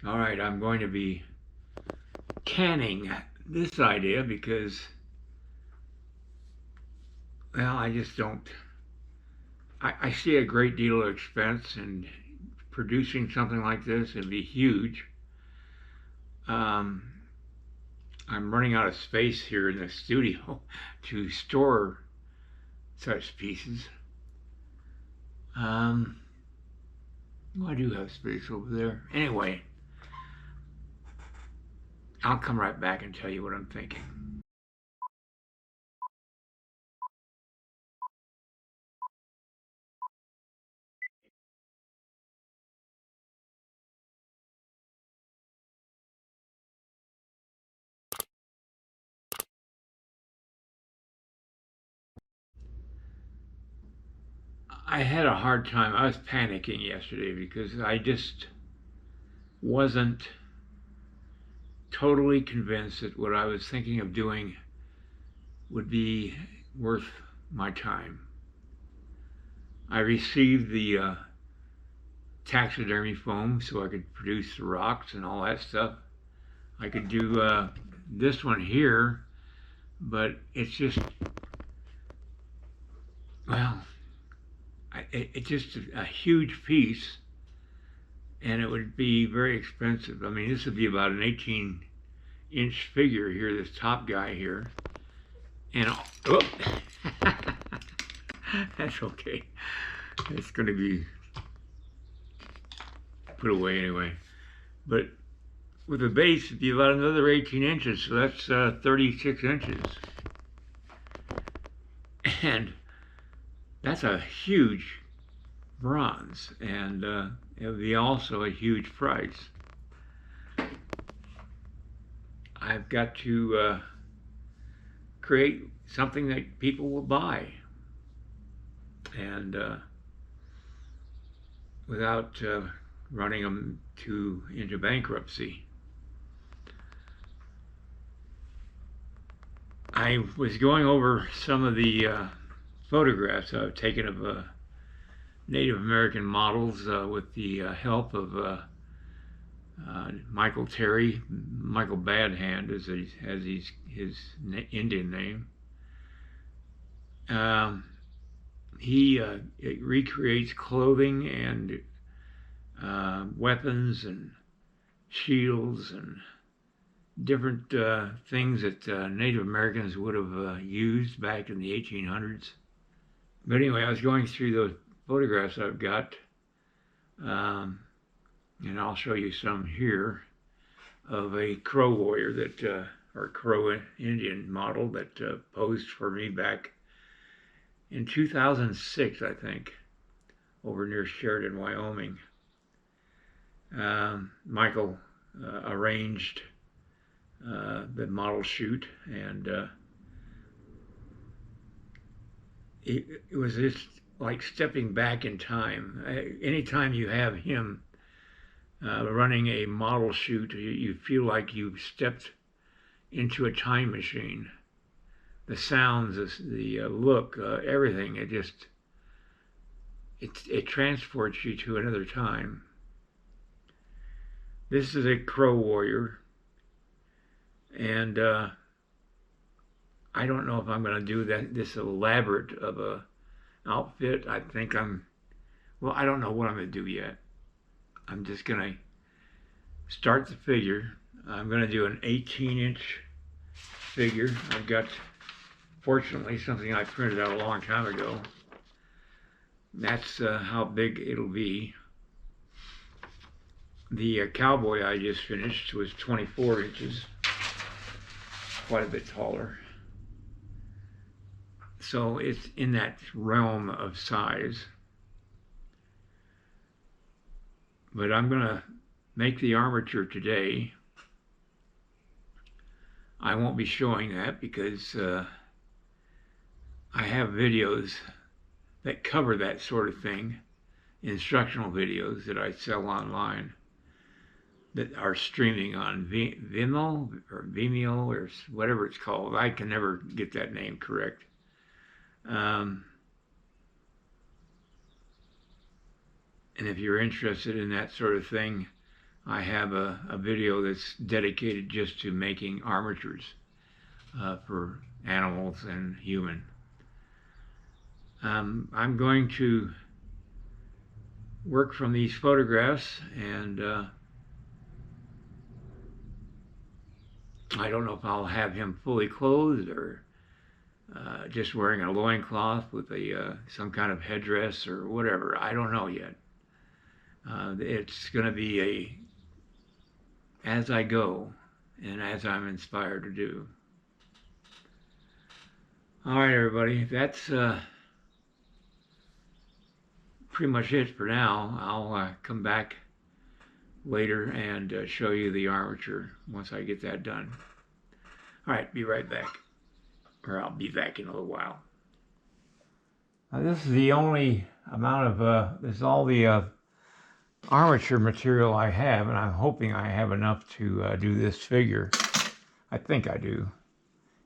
All right, I'm going to be canning this idea because, well, I just don't. I see a great deal of expense in producing something like this. It'd be huge. Um, I'm running out of space here in the studio to store such pieces. Well, I do have space over there. Anyway, I'll come right back and tell you what I'm thinking. I had a hard time. I was panicking yesterday because I just wasn't totally convinced that what I was thinking of doing would be worth my time. I received the taxidermy foam so I could produce the rocks and all that stuff. I could do this one here, but it's just, well, it's just a huge piece and it would be very expensive. I mean, this would be about an 18-inch figure here, this top guy here. And, oh, that's okay. It's going to be put away anyway. But with the base, it'd be about another 18 inches, so that's 36 inches. And that's a huge bronze, and it would be also a huge price. I've got to create something that people will buy, and without running them into bankruptcy. I was going over some of the photographs I've taken of Native American models with the help of Michael Terry. Michael Badhand is his Indian name. He recreates clothing and weapons and shields and different things that Native Americans would have used back in the 1800s. But anyway, I was going through those photographs I've got, and I'll show you some here of a Crow warrior that, or Crow Indian model that posed for me back in 2006, I think, over near Sheridan, Wyoming. Michael arranged the model shoot, and it was just like stepping back in time. Anytime you have him running a model shoot, you feel like you've stepped into a time machine. The sounds, the look, everything, it transports you to another time. This is a Crow warrior, and I don't know if I'm going to do this elaborate of a outfit. I think well, I don't know what I'm going to do yet. I'm just going to start the figure. I'm going to do an 18-inch figure. I've got, fortunately, something I printed out a long time ago. That's how big it'll be. The cowboy I just finished was 24 inches, quite a bit taller. So it's in that realm of size. But I'm going to make the armature today. I won't be showing that because I have videos that cover that sort of thing, instructional videos that I sell online that are streaming on Vimeo or whatever it's called. I can never get that name correct. And if you're interested in that sort of thing, I have a video that's dedicated just to making armatures for animals and human. I'm going to work from these photographs, and I don't know if I'll have him fully clothed or just wearing a loincloth with some kind of headdress or whatever. I don't know yet. It's going to be as I go and as I'm inspired to do. All right, everybody, that's pretty much it for now. I'll come back later and show you the armature once I get that done. All right, be right back. Or I'll be back in a little while. Now, this is the only amount of, this is all the armature material I have, and I'm hoping I have enough to do this figure. I think I do.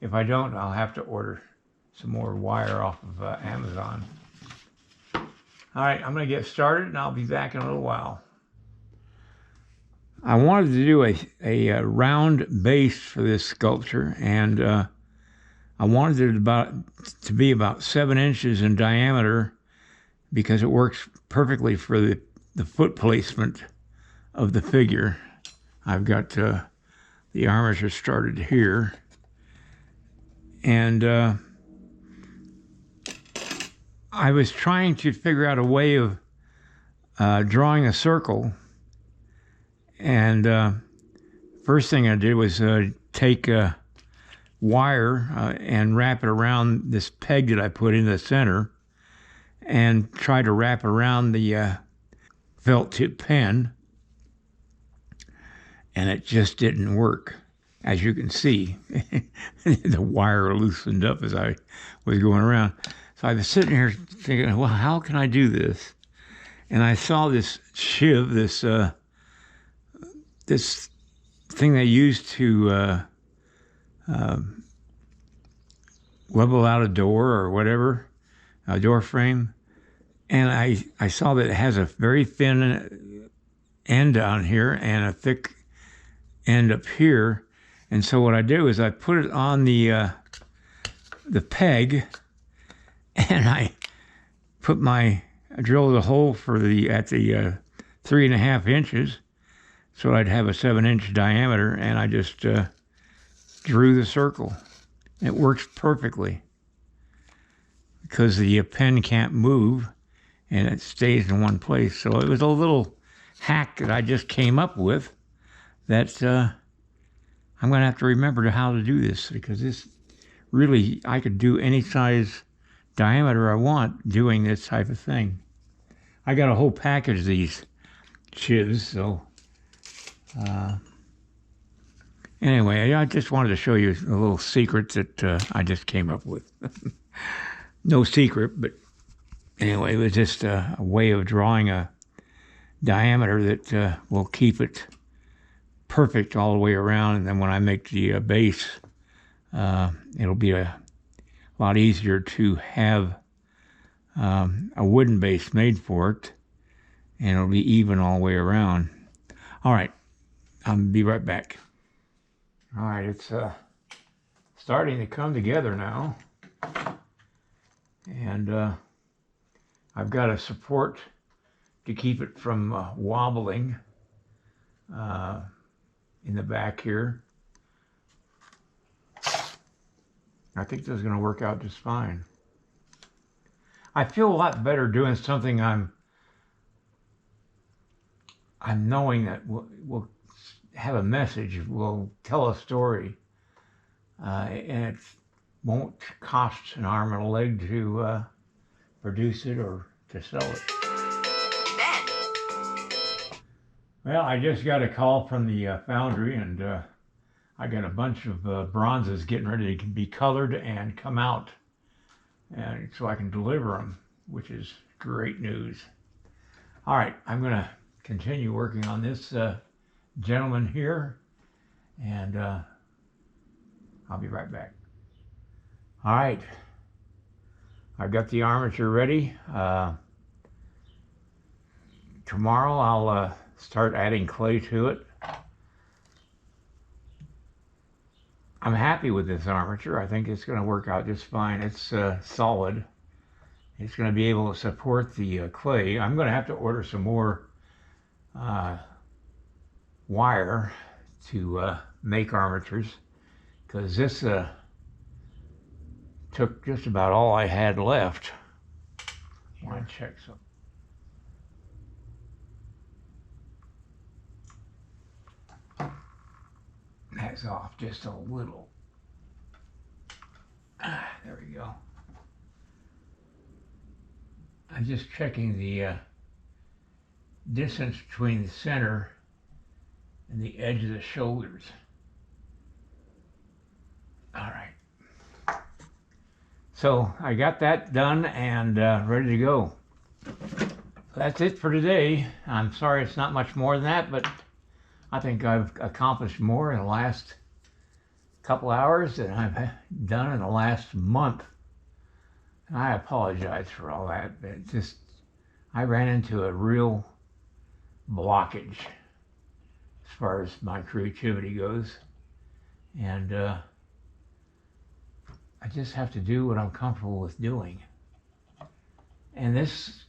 If I don't, I'll have to order some more wire off of Amazon. All right, I'm going to get started, and I'll be back in a little while. I wanted to do a round base for this sculpture, and I wanted it to be about 7 inches in diameter because it works perfectly for the foot placement of the figure. I've got the armature started here, and I was trying to figure out a way of drawing a circle, and first thing I did was take wire and wrap it around this peg that I put in the center and try to wrap around the felt tip pen, and it just didn't work. As you can see, the wire loosened up as I was going around. So I was sitting here thinking, well, how can I do this? And I saw this shiv, this thing they use to level out a door or whatever, a door frame. And I saw that it has a very thin end down here and a thick end up here. And so what I did was I put it on the peg, and I drilled a hole at the 3.5 inches, so I'd have a 7-inch diameter, and I just drew the circle. It works perfectly because the pen can't move and it stays in one place. So it was a little hack that I just came up with that I'm going to have to remember how to do this, because this really, I could do any size diameter I want doing this type of thing. I got a whole package of these shivs, so anyway, I just wanted to show you a little secret that I just came up with. No secret, but anyway, it was just a way of drawing a diameter that will keep it perfect all the way around, and then when I make the base, it'll be a lot easier to have a wooden base made for it, and it'll be even all the way around. All right, I'll be right back. All right, it's starting to come together now, and I've got a support to keep it from wobbling in the back here. I think this is going to work out just fine. I feel a lot better doing something I'm knowing that will have a message, will tell a story, and it won't cost an arm and a leg to produce it or to sell it. Well, I just got a call from the foundry, and I got a bunch of bronzes getting ready to be colored and come out, and so I can deliver them, which is great news. All right, I'm going to continue working on this gentleman here, and I'll be right back. All right, I've got the armature ready. Tomorrow I'll start adding clay to it. I'm happy with this armature. I think it's going to work out just fine. It's solid. It's going to be able to support the clay. I'm going to have to order some more wire to make armatures, because this took just about all I had left. I want to check some. That's off just a little. There we go. I'm just checking the distance between the center and the edge of the shoulders. All right. So I got that done and ready to go. That's it for today. I'm sorry it's not much more than that, but I think I've accomplished more in the last couple hours than I've done in the last month. And I apologize for all that, but it just, I ran into a real blockage as far as my creativity goes. And I just have to do what I'm comfortable with doing. And this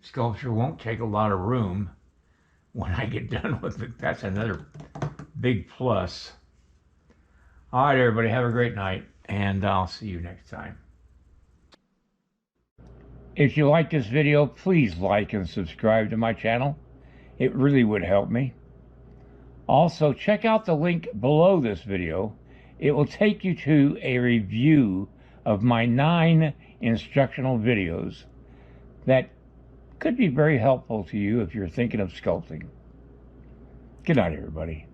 sculpture won't take a lot of room when I get done with it. That's another big plus. All right, everybody, have a great night, and I'll see you next time. If you like this video, please like and subscribe to my channel. It really would help me. Also, check out the link below this video. It will take you to a review of my 9 instructional videos that could be very helpful to you if you're thinking of sculpting. Good night, everybody.